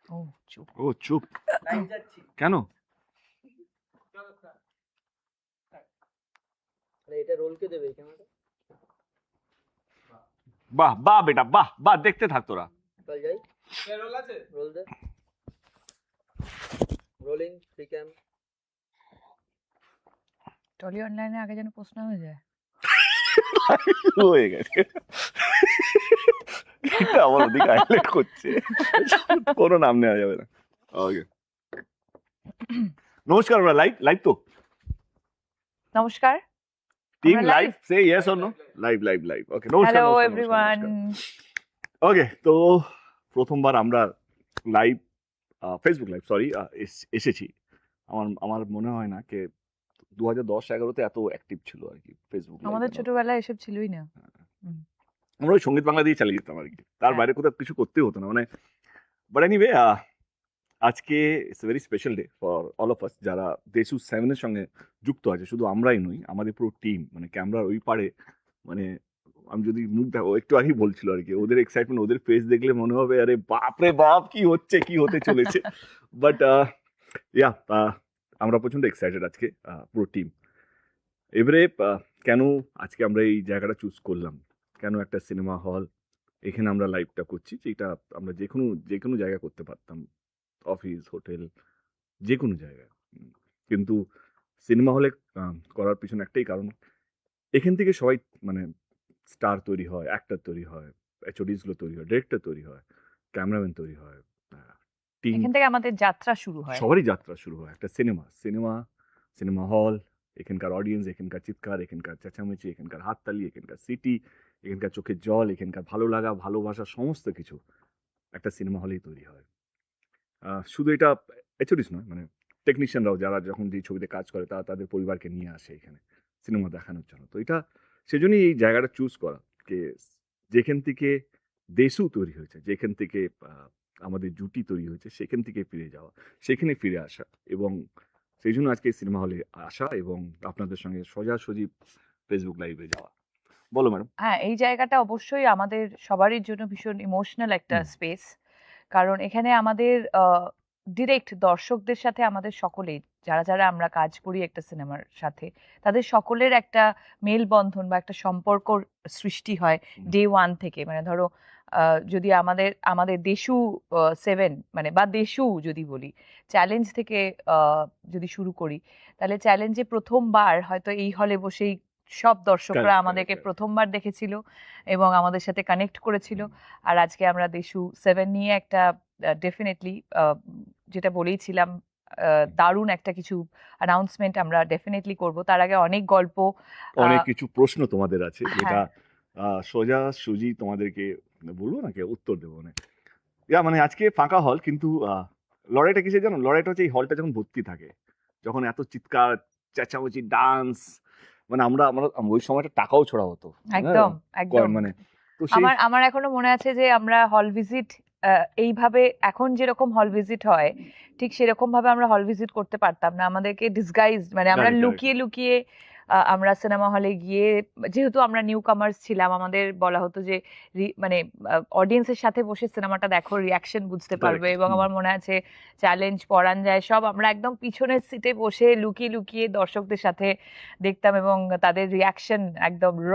ও চুপ। ও চুপ কেন? এটা রোলকে দেবে ক্যামেরা। বাহ বাহ বেটা বাহ বাহ, দেখতে থাক তোরা। চল যাই। রোল আছে? রোল দে। রোলিং ফ্রি ক্যাম। টলি অনলাইনে আগে যেন পোস্ট না হয়ে যায়। হয়ে গেছে, এটা আমার ওদিকে হাইলাইট করছে, কোনো নাম নেওয়া যাবে না। ওকে, নমস্কার, আমরা লাইভ লাইভ তো নমস্কার টিম আমরা লাইভ, live? সে yes or no? Live live live. Okay, নমস্কার হ্যালো নমস্কার, এভরিওয়ান। ওকে, তো প্রথমবার আমরা লাইভ ফেসবুক লাইভ সরি এসেছি। আমার মনে হয় না কে 2010-11-তে এত অ্যাক্টিভ ছিল আর কি ফেসবুক। আমাদের ছোটবেলায় এসব ছিলই না। আমরা ওই সঙ্গীত বাংলা দিয়ে চালিয়ে যেতাম আর কি, তার বাইরে কোথাও কিছু করতে হতো না মানে। বাট এনিওয়ে, আজকে it's very special day for all of us যারা দেশু 7-এর সঙ্গে যুক্ত আছে। শুধু আমরাই নই, আমাদের পুরো টিম, মানে ক্যামেরার ওই পারে, মানে আমি যদি মুখ দেখো, একটু আগেই বলছিল আর কি, ওদের এক্সাইটমেন্ট, ওদের ফেস দেখলে মনে হবে আরে বাপ রে বাপ কি হচ্ছে, কি হতে চলেছে। বাট ইয়া, আমরা প্রচন্ড এক্সাইটেড আজকে পুরো টিম। এবারে কেন আজকে আমরা এই জায়গাটা চুজ করলাম, কেন একটা সিনেমা হল এখানে আমরা লাইভটা করছি, যেটা আমরা যে কোনো জায়গায় করতে পারতাম, অফিস, হোটেল, যে কোনো জায়গায়। কিন্তু সিনেমা হলে করার পিছনে একটাই কারণ, এখান থেকে সবাই মানে স্টার তৈরি হয়, অ্যাক্টর তৈরি হয়, এইচওডিসগুলো তৈরি হয়, ডিরেক্টর তৈরি হয়, ক্যামেরাম্যান তৈরি হয়, টিম, এখান থেকে আমাদের যাত্রা শুরু হয়। সবারই যাত্রা শুরু হয়। একটা সিনেমা হল, এখানকার অডিয়েন্স, এখানকার চিৎকার, এখানকার চেঁচামেচি, এখানকার হাততালি, এখানকার সিটি, এখানকার চোখের জল, এখানকার ভালো লাগা, ভালোবাসা, সমস্ত কিছু একটা সিনেমা হলেই তৈরি হয়। শুধু এটা এইচওডিস নয়, মানে টেকনিশিয়ানরাও যারা যখন যে ছবিতে কাজ করে তারা তাদের পরিবারকে নিয়ে আসে এখানে সিনেমা দেখানোর জন্য। তো এটা সেজন্যই এই জায়গাটা চুজ করা, যে যেখান থেকে দেশু তৈরি হয়েছে, যেখান থেকে আমাদের জুটি তৈরি হয়েছে, সেখান থেকে ফিরে যাওয়া, সেখানে ফিরে আসা, এবং সেই জন্য আজকে সিনেমা হলে আসা এবং আপনাদের সঙ্গে সোজাসুজি ফেসবুক লাইভে যাওয়া। বলো ম্যাডাম। হ্যাঁ, এই জায়গাটা অবশ্যই আমাদের সবারই জন্য ভীষণ ইমোশনাল একটা স্পেস। কারণ এখানে আমাদের ডিরেক্ট দর্শকদের সাথে আমাদের সকলেই যারা যারা আমরা কাজ করি একটা সিনেমার সাথে, তাদের সকলের একটা মেলবন্ধন বা একটা সম্পর্ক সৃষ্টি হয় ডে ওয়ান থেকে। মানে ধরো যদি আমাদের দেশু 7 মানে বা দেশু যদি বলি, চ্যালেঞ্জ থেকে যদি শুরু করি, তাহলে চ্যালেঞ্জে প্রথমবার হয়তো এই হলে বসেই সব দর্শকরা আমাদেরকে প্রথমবার দেখেছিল এবং আমাদের সাথে কানেক্ট করেছিল। আর আজকে আমরা দেশু 7 নিয়ে একটা ডেফিনেটলি যেটা বলেইছিলাম, দারুণ একটা কিছু অ্যানাউন্সমেন্ট আমরা ডেফিনেটলি করব। তার আগে অনেক গল্প, অনেক কিছু প্রশ্ন তোমাদের আছে, যেটা সোজা সুজি তোমাদেরকে বলবো না, উত্তর দেবো না। মানে আজকে ফাঁকা হল, কিন্তু লড়াইটা কিসে জানো? লড়াইটা হচ্ছে এই হলটা যখন ভর্তি থাকে, যখন এত চিৎকার চেঁচামেচি ডান্স, মানে আমরা ওই সময়টা টাকাও ছোড়া হতো একদম একদম। মানে আমার এখনো মনে আছে যে আমরা হল ভিজিট এইভাবে এখন যেরকম হল ভিজিট হয় ঠিক সেরকম ভাবে আমরা হল ভিজিট করতে পারতাম না। আমাদেরকে ডিসগাইজ, মানে আমরা লুকিয়ে লুকিয়ে আমরা সিনেমা হলে গিয়ে, যেহেতু আমরা নিউ কামার্স ছিলাম, আমাদের বলা হতো যে মানে অডিয়েন্সের সাথে বসে সিনেমাটা দেখো, রিয়াকশন বুঝতে পারবে। এবং আমার মনে আছে চ্যালেঞ্জ, পরান যায়, সব আমরা একদম পিছনের সিটে বসে লুকিয়ে লুকিয়ে দর্শকদের সাথে দেখতাম এবং তাদের রিয়াকশন, একদম র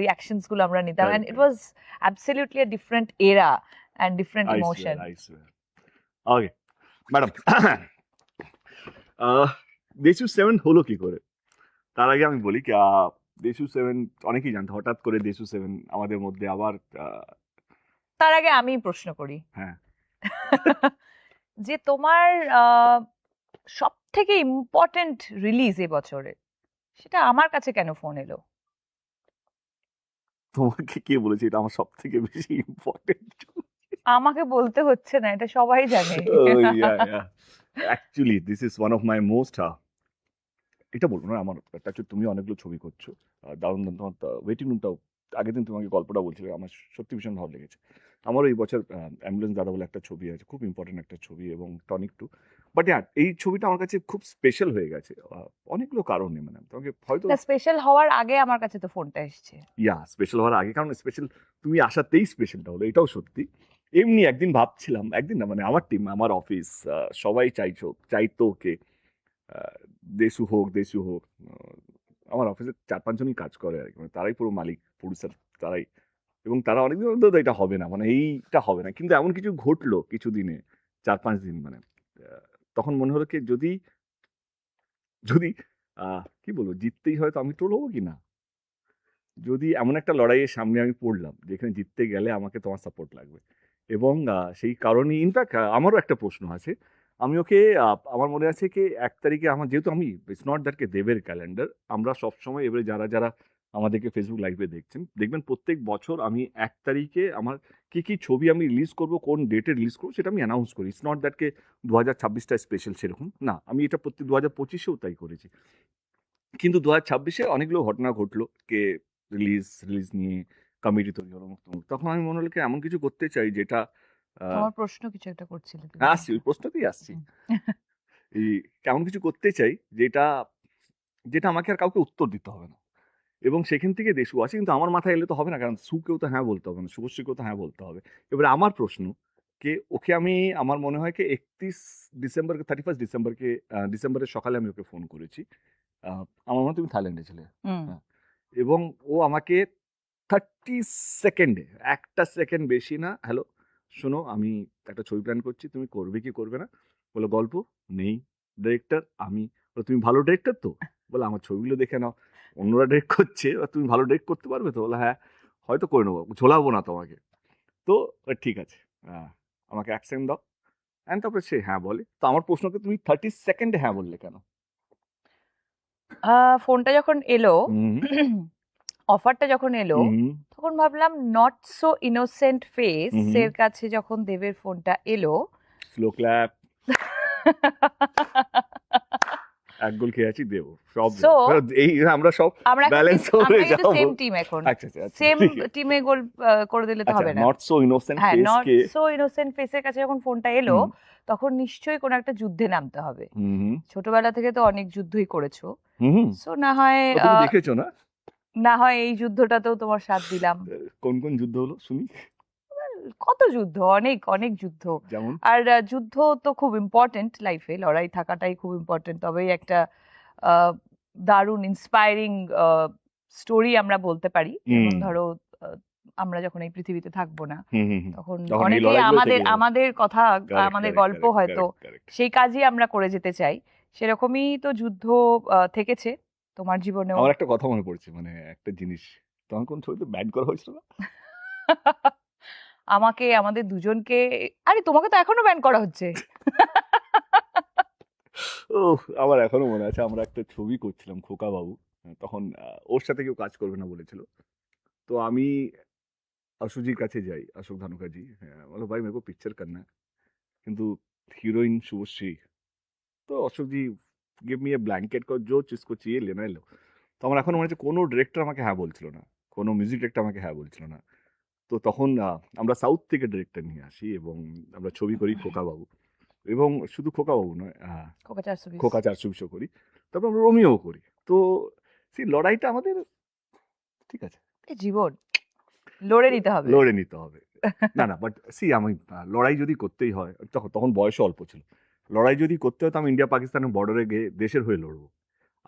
রিয়াকশনস গুলো আমরা নিতাম। And it was absolutely a different era and different emotion. Okay madam, Deshu 7 হলো কি করে? তার আগে আমি বলি দেশু 7 অনেকেই জানতো, হঠাৎ করে দেশু 7 আমাদের মধ্যে আবার। তার আগে আমি প্রশ্ন করি, হ্যাঁ, যে তোমার সব থেকে ইম্পর্টেন্ট রিলিজ এবছরে, সেটা আমার কাছে কেন ফোন এলো? তোমাকে কে বলেছে এটা আমার সব থেকে বেশি ইম্পর্টেন্ট? আমাকে বলতে হচ্ছে না, এটা সবাই জানে। Actually this is one of my most, এটা বলবো না, আমার তুমি অনেকগুলো ছবি করছো, দারুণ দারুণ। তোমার ওয়েটিং রুমটাও, আগের দিন তোমাকে গল্পটা বলছিলে, আমার সত্যি ভীষণ ভালো লেগেছে। আমারও এই বছর অ্যাম্বুলেন্স দাদা বলে একটা ছবি আছে, খুব ইম্পর্টেন্ট একটা ছবি, এবং টনিক 2। বাট এই ছবিটা আমার কাছে খুব স্পেশাল হয়ে গেছে অনেকগুলো কারণে। মানে তোমাকে হয়তো স্পেশাল হওয়ার আগে আমার কাছে তো ফোনটা এসেছে। স্পেশাল হওয়ার আগে, কারণ স্পেশাল তুমি আসাতেই স্পেশালটা হলো, এটাও সত্যি। এমনি একদিন ভাবছিলাম, একদিন না মানে আমার টিম, আমার অফিস, সবাই চাইতো ওকে দেশু হোক। আমার অফিসে 4-5 জনই কাজ করে আর কি, মানে তারাই পুরো মালিক, প্রডিউসার তারাই। এবং তারা অনেকদিন বলতো এটা হবে না, মানে এইটা হবে না, কিন্তু এমন কিছু ঘটলো কিছু দিনে, 4-5 দিন মানে তখন মনে হলো কি যদি যদি কি বলবো, জিততেই হয় তো আমি টোল হবো কি না। যদি এমন একটা লড়াইয়ের সামনে আমি পড়লাম যেখানে জিততে গেলে আমাকে তোমার সাপোর্ট লাগবে, এবং সেই কারণে ইনফ্যাক্ট আমারও একটা প্রশ্ন আছে। আমি ওকে আমার মনে আছে কি 1 তারিখে আমার, যেহেতু আমি, ইটস নট দ্যাট কে দেবের ক্যালেন্ডার, আমরা সবসময় এবারে যারা যারা আমাদেরকে ফেসবুক লাইভে দেখছেন দেখবেন প্রত্যেক বছর আমি 1 তারিখে আমার কি কি ছবি আমি রিলিজ করব, কোন ডেটে রিলিজ করবো সেটা আমি অ্যানাউন্স করি। ইটস নট দ্যাট কে 2026টা স্পেশাল সেরকম না, আমি এটা প্রত্যেক 2025এও তাই করেছি। কিন্তু 2026-এ অনেকগুলো ঘটনা ঘটলো, কে রিলিজ নিয়ে কমিটি তৈরি হলো, তখন আমি মনে হলো কি এমন কিছু করতে চাই যেটা তোমার প্রশ্ন কিছু একটা করছিলে তুমি। আসছি, ওই প্রশ্নতেই আসছি। এই এমন কিছু করতে চাই যেটা যেটা আমাকে আর কাউকে উত্তর দিতে হবে না, এবং সেখান থেকে দেশু আছে, কিন্তু আমার মাথায় এলে তো হবে না, কারণ সুকেও তো হ্যাঁ বলতে হবে না, শুভশ্রীকেও তো হ্যাঁ বলতে হবে। এবারে আমার প্রশ্ন কে ওকে আমি, আমার মনে হয় কি 31 ডিসেম্বর, 31 ডিসেম্বরকে, ডিসেম্বরের সকালে আমি ওকে ফোন করেছি। আমার মনে হয় তুমি থাইল্যান্ডে ছিলে, হ্যাঁ। এবং ও আমাকে 30 সেকেন্ডে, 1 সেকেন্ড বেশি না, হ্যালো শোনো আমি একটা ছবি প্ল্যান করছি, তুমি করবে কি করবে না, বলো গল্প নেই, ডিরেক্টর আমি, বলো তুমি ভালো ডিরেক্টর তো, বলে আমার ছবিগুলো দেখে নাও, অন্যরা ডিরেক্ট করছে, তুমি ভালো ডিরেক্ট করতে পারবে তো, বলে হ্যাঁ হয়তো করে নেবো, ঝোলাবো না তোমাকে। তো ঠিক আছে, আমাকে 1 সেকেন্ড দাও, অ্যান্ড তারপরে সে হ্যাঁ বলে। তো আমার প্রশ্নকে তুমি 30 সেকেন্ডে হ্যাঁ বললে কেন? ফোনটা যখন এলো, হুম অফারটা যখন এলো, হুম তখন ভাবলাম নট সো ইনোসেন্ট ফেস হুম। এর কাছে যখন দেবের ফোনটা এলো, স্লো ক্ল্যাপ, 1 গোল খেয়ে আছি দেবো সব So, এই আমরা সব আমরা ব্যালেন্স করে যাবো। সেম টিম এখন, আচ্ছা আচ্ছা আচ্ছা, সেম ঠিক আছে। টিমে গোল করে দিলে তো আচ্ছা, হবে না। নট সো ইনোসেন্ট হ্যাঁ, face not K, so innocent ফেসের কাছে যখন ফোনটা এলো, হুম তখন নিশ্চয়ই কোনো একটা যুদ্ধে নামতে হবে। হুম হুম ছোটবেলা থেকে তো অনেক যুদ্ধই করেছো, হুম। সো না হয় ও, তুমি দেখেছো না না হয় এই যুদ্ধটাতেও তোমার সাথ দিলাম। কোন কোন যুদ্ধ হলো শুনি? কত যুদ্ধ, অনেক অনেক যুদ্ধ। যেমন? আর যুদ্ধ তো খুব ইম্পর্টেন্ট লাইফে, লড়াই থাকাটাই খুব ইম্পর্টেন্ট, তবেই একটা আহ, দারুণ ইন্সপায়ারিং স্টোরি আমরা বলতে পারি। যেমন হুম ধরো, আহ, আমরা যখন এই পৃথিবীতে থাকবো না, হুম হুম হুম। তখন তখন এই অনেকেই লড়াইগুলো আমাদের থেকে যাবে। আমাদের কথা, Correct, আমাদের correct, গল্প correct, হয়তো correct, correct. সেই কাজই আমরা করে যেতে চাই। সেরকমই তো যুদ্ধ থেকেছে তোমার জীবনেও। আমার একটা কথা মনে পড়ছে, মানে একটা জিনিস, তখন কোন ছবিতে ব্যান করা হয়েছিল না? আমাকে, আমাদের দুজনকে, আরে তোমাকে তো এখনো ব্যান করা হচ্ছে। ও, আমার এখনো মনে আছে, আমরা একটা ছবি করছিলাম খোকা বাবু, তখন ওর সাথে কেউ কাজ করবে না বলেছিল। তো আমি আশুজির কাছে যাই, অশোক ধানুকাজি, হ্যাঁ, বলো ভাই মেরে কো পিকচার করনা है, কিন্তু হিরোইন শুভশ্রী। তো অশোকজি গিভ মি এ ব্ল্যাঙ্কেট কর, जो जिसको चाहिए लेना है लो। তো আমার এখন মনে হচ্ছে কোনো ডিরেক্টর আমাকে হ্যাঁ বলছিল না, কোনো মিউজিক ডিরেক্টর আমাকে হ্যাঁ বলছিল না। তো তখন আমরা সাউথ থেকে ডিরেক্টর নিয়ে আসি এবং আমরা ছবি করি খোকা বাবু, এবং শুধু খোকা বাবু নয়, খোকা 420। খোকা 420 করি, তারপর আমরা রোমিও করি। তো সেই লড়াইটা আমাদের, ঠিক আছে, এই জীবন লড়ে নিতে হবে। লড়ে নিতে হবে। না না, বাট আমি লড়াই যদি করতেই হয়, তখন তখন বয়সও অল্প ছিল, লড়াই যদি করতে হয় তো আমি ইন্ডিয়া পাকিস্তানের বর্ডারে গিয়ে দেশের হয়ে লড়বো।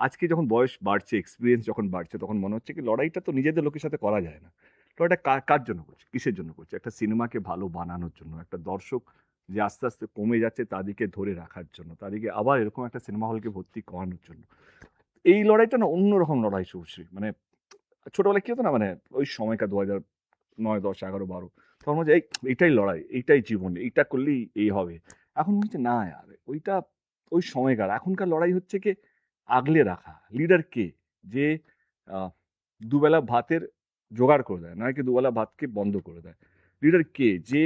আজকে যখন বয়স বাড়ছে, এক্সপিরিয়েন্স যখন বাড়ছে, তখন মনে হচ্ছে কি লড়াইটা তো নিজেদের লোকের সাথে করা যায় না। লড়াইটা কার জন্য করছে, কিসের জন্য করছে? একটা সিনেমাকে ভালো বানানোর জন্য, একটা দর্শক যে আস্তে আস্তে কমে যাচ্ছে তাদেরকে ধরে রাখার জন্য, তাদেরকে আবার এরকম একটা সিনেমা হলকে ভর্তি করানোর জন্য। এই লড়াইটা না অন্যরকম লড়াই শুভশ্রী, মানে ছোটবেলায় কি হতো না, মানে ওই সময়কার 2009, 10, 11, 12, তখন মনে হচ্ছে এইটাই লড়াই, এইটাই জীবন, এইটা করলেই এই হবে। এখন মনে হচ্ছে না আর ওইটা ওই সময়কার, এখনকার লড়াই হচ্ছে কি আগলে রাখা। লিডার কে, যে দুবেলা ভাতের জোগাড় করে দেয়, নয় কি দুবেলা ভাতকে বন্ধ করে দেয়। লিডার কে, যে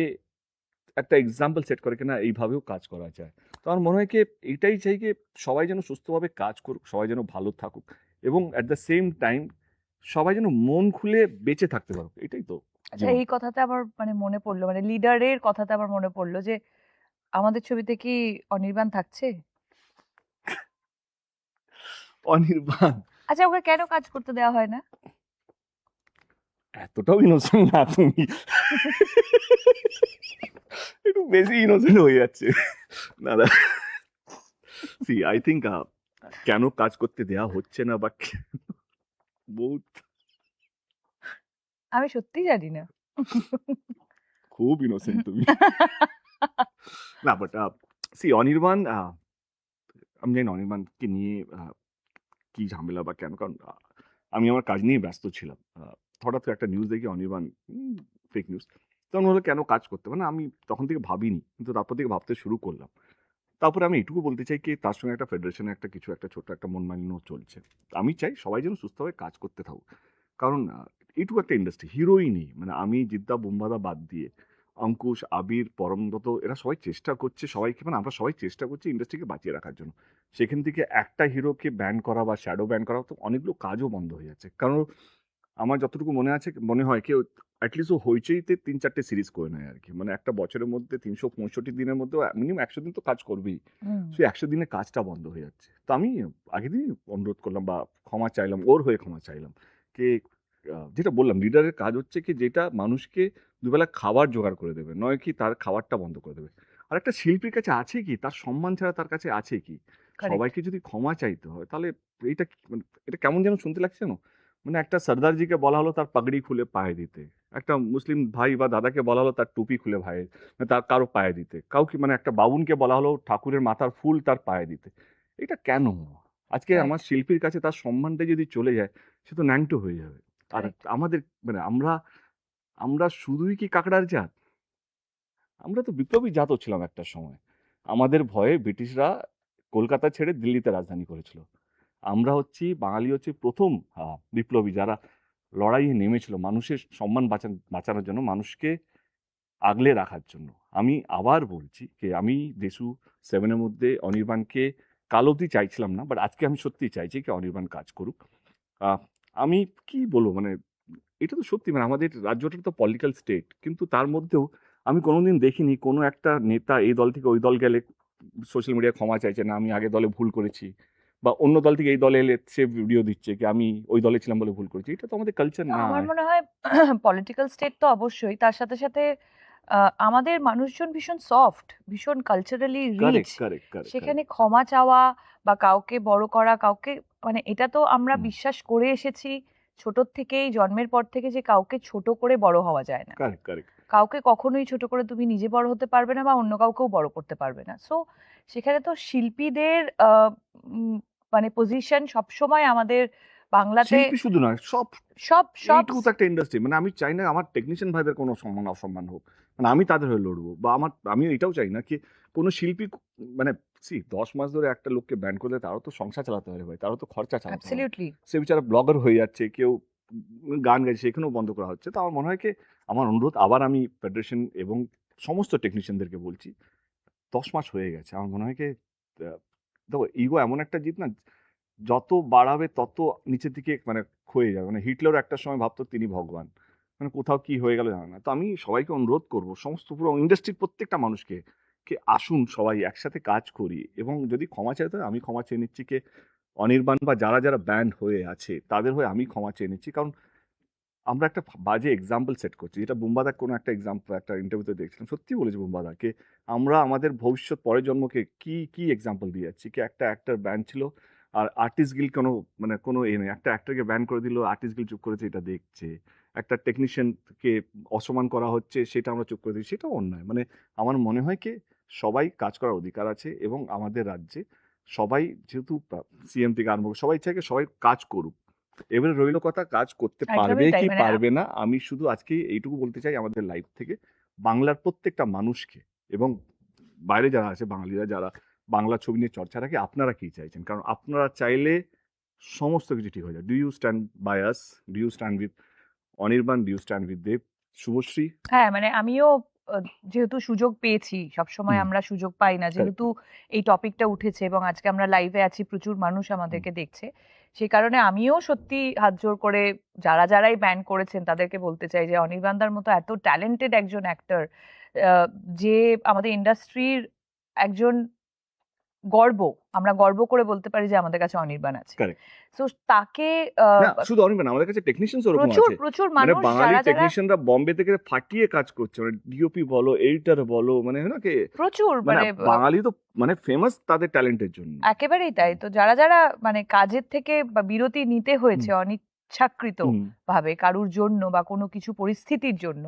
একটা এক্সাম্পল সেট করে কিনা এইভাবেও কাজ করা যায়। তো আমার মনে হয় কি এইটাই চাই কি সবাই যেন সুস্থভাবে কাজ করুক, সবাই যেন ভালো থাকুক, এবং অ্যাট দ্য সেম টাইম সবাই যেন মন খুলে বেঁচে থাকতে পারুক, এটাই তো আচ্ছা, জীবন। এই কথাটা আমার মানে মনে পড়লো, মানে লিডারের কথাটা আমার মনে পড়লো যে আমাদের ছবিতে কি অনির্বাণ থাকছে? অনির্বাণ আচ্ছা, ওকে কেন কাজ করতে দেওয়া হয় না? এতটাও ইনোসেন্ট না তুমি। একটু বেশি ইনোসেন্ট হয়ে যাচ্ছে না না সি আই থিঙ্ক কেন কাজ করতে দেয়া হচ্ছে না বা বহুত আমি সত্যিই জানি না। খুব ইনোসেন্ট তুমি না বাট সি অনির্বাণ আমি জানি না অনির্বাণকে নিয়ে কি ঝামেলা বা কেন, কারণ আমি আমার কাজ নিয়ে ব্যস্ত ছিলাম। হঠাৎ করে একটা নিউজ দেখি অনির্বাণ ফেক নিউজ, তখন হলো কেন কাজ করতে মানে আমি তখন থেকে ভাবিনি, কিন্তু তারপর থেকে ভাবতে শুরু করলাম। তারপরে আমি এটুকু বলতে চাই কি তার সঙ্গে একটা ফেডারেশনে একটা কিছু একটা ছোট একটা মন মালিন্য চলছে। আমি চাই সবাই যেন সুস্থভাবে কাজ করতে থাকুক, কারণ এটুকু একটা ইন্ডাস্ট্রি হিরোই নেই, মানে আমি জিদ্দা বুম্বাদা বাদ দিয়ে অঙ্কুশ আবির পরমব্রত এরা সবাই চেষ্টা করছে, সবাইকে মানে আমরা সবাই চেষ্টা করছি ইন্ডাস্ট্রিকে বাঁচিয়ে রাখার জন্য। সেখান থেকে একটা হিরোকে ব্যান করা বা শ্যাডো ব্যান করা তো অনেকগুলো কাজও বন্ধ হয়ে যাচ্ছে। কারণ আমার যতটুকু মনে হয় কেউ অ্যাটলিস্ট ও হইচইতে ৩-৪টে সিরিজ করে নেয় আর কি, মানে একটা বছরের মধ্যে ৩৬৫ দিনের মধ্যে মিনিমাম ১০০ দিন তো কাজ করবেই। হুম, সেই ১০০ দিনে কাজটা বন্ধ হয়ে যাচ্ছে। তো আমি আগের দিনই অনুরোধ করলাম বা ক্ষমা চাইলাম, ওর হয়ে ক্ষমা চাইলাম। কে যেটা বললাম লিডারের কাজ হচ্ছে কি যেটা মানুষকে দুবেলা খাবার জোগাড় করে দেবে, নয় কি তার খাবারটা বন্ধ করে দেবে। আর একটা শিল্পীর কাছে আছে কি? তার সম্মান ছাড়া তার কাছে আছে কি? কারেক্ট। সবাইকে যদি ক্ষমা চাইতে হয় তাহলে এইটা মানে এটা কেমন যেন শুনতে লাগছে জানো? মানে একটা সর্দারজিকে বলা হলো তার পাগড়ি খুলে পায়ে দিতে। একটা মুসলিম ভাই বা দাদাকে বলা হলো তার টুপি খুলে মানে তার কারো পায়ে দিতে। কাউকে মানে একটা বামুনকে বলা হলো ঠাকুরের মাথার ফুল তার পায়ে দিতে। এটা কেন? আজকে আমার রাইট, শিল্পীর কাছে তার সম্মানটা যদি চলে যায়, সে তো ন্যাংটো হয়ে যাবে। আর কারেক্ট। আমাদের মানে আমরা আমরা শুধুই কি কাকড়ার জাত? আমরা তো বিপ্লবী জাতও ছিলাম একটা সময়। আমাদের ভয়ে ব্রিটিশরা কলকাতা ছেড়ে দিল্লিতে রাজধানী করেছিল। আমরা হচ্ছি বাঙালি হচ্ছি ১ম বিপ্লবী যারা লড়াইয়ে নেমেছিল মানুষের সম্মান বাঁচানোর জন্য, মানুষকে আগলে রাখার জন্য। আমি আবার বলছি যে আমি দেশু 7 এর মধ্যে অনির্বাণকে কাল অবধি চাইছিলাম না। বাট আজকে আমি সত্যিই চাইছি কি অনির্বাণ কাজ করুক। আ আমি কি বলবো মানে এটা তো সত্যি মানে আমাদের রাজ্যটা তো পলিটিক্যাল স্টেট। কিন্তু তার মধ্যেও আমি কোনোদিন দেখিনি কোনো একটা নেতা এই দল থেকে ওই দল গেলে সোশ্যাল মিডিয়ায় ক্ষমা চাইছে, না আমি আগের দলে ভুল করেছি। বা অন্য দল থেকে এই দলে এলে সে ভিডিও দিচ্ছে কি আমি ওই দলে ছিলাম বলে ভুল করেছি। এটা তো আমাদের কালচার না, না। আমার মনে হয় পলিটিক্যাল স্টেট তো অবশ্যই, তার সাথে সাথে আমাদের মানুষজন ভীষণ সফট, ভীষণ culturally rich. Correct, correct, correct, সেখানে কারেক্ট, ক্ষমা চাওয়া বা কাউকে বড় করা, কাউকে মানে এটা তো আমরা হুম, বিশ্বাস করে এসেছি ছোটর থেকেই, জন্মের পর থেকে, যে কাউকে ছোট করে বড় হওয়া যায় না। কারেক্ট, কারেক্ট, কাউকে কখনোই ছোট করে তুমি নিজে বড় হতে পারবে না বা অন্য কাউকেও বড় করতে পারবে না। সো সেখানে তো শিল্পীদের উম, মানে পজিশন সবসময় আমাদের বাংলাতে শিল্পী শুধু নয়, সব সব সব এইটুকু তো একটা ইন্ডাস্ট্রি। মানে আমি চাই না আমার টেকনিশিয়ান ভাইদের কোনো সম্মান অসম্মান হোক। মানে আমি তাদের হয়ে লড়বো বা আমি এটাও চাই না কি কোনো শিল্পী মানে ১০ মাস ধরে একটা লোককে ব্যান করলে তারও তো সংসার চালাতে হবে ভাই, তারও তো খরচা চালাতে হবে। অ্যাবসলিউটলি। সে বেচারা ব্লগার হয়ে যাচ্ছে, কেউ গান গাইছে সেখানেও বন্ধ করা হচ্ছে। তো আমার মনে হয় কি আমার অনুরোধ আবার আমি ফেডারেশন এবং সমস্ত টেকনিশিয়ানদেরকে বলছি ১০ মাস হয়ে গেছে। আমার মনে হয় কি আ দেখো ইগো এমন একটা জিত না, যত বাড়াবে তত নিচের দিকে মানে ক্ষয়ে যাবে। মানে হিটলারও একটা সময় ভাবতো তিনি ভগবান। মানে কোথাও কি হয়ে গেল জানে না। তো আমি সবাইকে অনুরোধ করব, সমস্ত পুরো ইন্ডাস্ট্রির প্রত্যেকটা মানুষকে আসুন সবাই একসাথে কাজ করি এবং যদি ক্ষমা চাইতে হয় আমি ক্ষমা চেয়ে নিচ্ছি কে অনির্বাণ বা যারা ব্যান্ড হয়ে আছে তাদের হয়ে আমি ক্ষমা চেয়ে নিচ্ছি। কারণ আমরা একটা বাজে এক্সাম্পল সেট করছি। যেটা বুম্বাদার কোনো একটা একটা ইন্টারভিউতে দেখছিলাম। সত্যিই বলেছে বুম্বাদাকে আমরা আমাদের ভবিষ্যৎ পরের জন্মকে কি এক্সাম্পল দিয়ে যাচ্ছি? কি একটা অ্যাক্টর ব্যান ছিল আর আর্টিস্ট গিল্ড কোনো নেই। একটা অ্যাক্টরকে ব্যান করে দিল, আর্টিস্ট গিল্ড চুপ করেছে এটা দেখছে। একটা টেকনিশিয়ানকে অসম্মান করা হচ্ছে সেটা আমরা চুপ করে দিই। সেটাও অন্যায়। মানে আমার মনে হয় কি সবাই কাজ করার অধিকার আছে এবং আমাদের রাজ্যে সবাই যেহেতু সিএম থেকে আরম্ভ করে সবাই চায় কি সবাই কাজ করুক। এবারে রইল কথা কাজ করতে পারবে একদমই তাই, কি মানে পারবে না। আমি শুধু আজকে এইটুকু বলতে চাই আমাদের লাইভ থেকে বাংলার প্রত্যেকটা মানুষকে এবং বাইরে যারা আছে বাঙালিরা যারা বাংলা ছবি নিয়ে চর্চা রাখে আপনারা কি চাইছেন? কারণ আপনারা চাইলে সমস্ত কিছু ঠিক হয়ে যায়। Do you stand by us? Do you stand with Anirban? Do you stand with Dev? Subhashree? হ্যাঁ, মানে আমিও যেহেতু সুযোগ পেয়েছি, সবসময় হুম, আমরা সুযোগ পাই না, কারেক্ট। যেহেতু এই টপিকটা উঠেছে এবং আজকে আমরা লাইভে আছি, প্রচুর মানুষ হুম, আমাদেরকে দেখছে, সেই কারণে আমিও সত্যি হাত জোর করে যারাই ব্যান করেছেন তাদেরকে বলতে চাই যে অনির্বাণদার মতো এত ট্যালেন্টেড একজন অ্যাক্টর, যে আমাদের ইন্ডাস্ট্রির একজন আমরা গর্ব করে বলতে পারি যে আমাদের কাছে অনির্বাণ আছে। Correct. তো তাকে না শুধু অনির্বাণ, আমাদের কাছে টেকনিশিয়ানস ওরকম প্রচুর আছে। প্রচুর মানে মানুষ বাঙালি যারা টেকনিশিয়ানরা বোম্বে থেকে ফাটিয়ে কাজ করছে, মানে ডিওপি বলো, এডিটর বলো, মানে হয় না কি, প্রচুর মানে মানে বাঙালি তো মানে ফেমাস তাদের ট্যালেন্টের জন্য। একেবারেই তাই। তো যারা যারা মানে কাজের থেকে বা বিরতি নিতে হয়েছে অনিচ্ছাকৃত হুম, ভাবে কারুর জন্য বা কোনো কিছু পরিস্থিতির জন্য,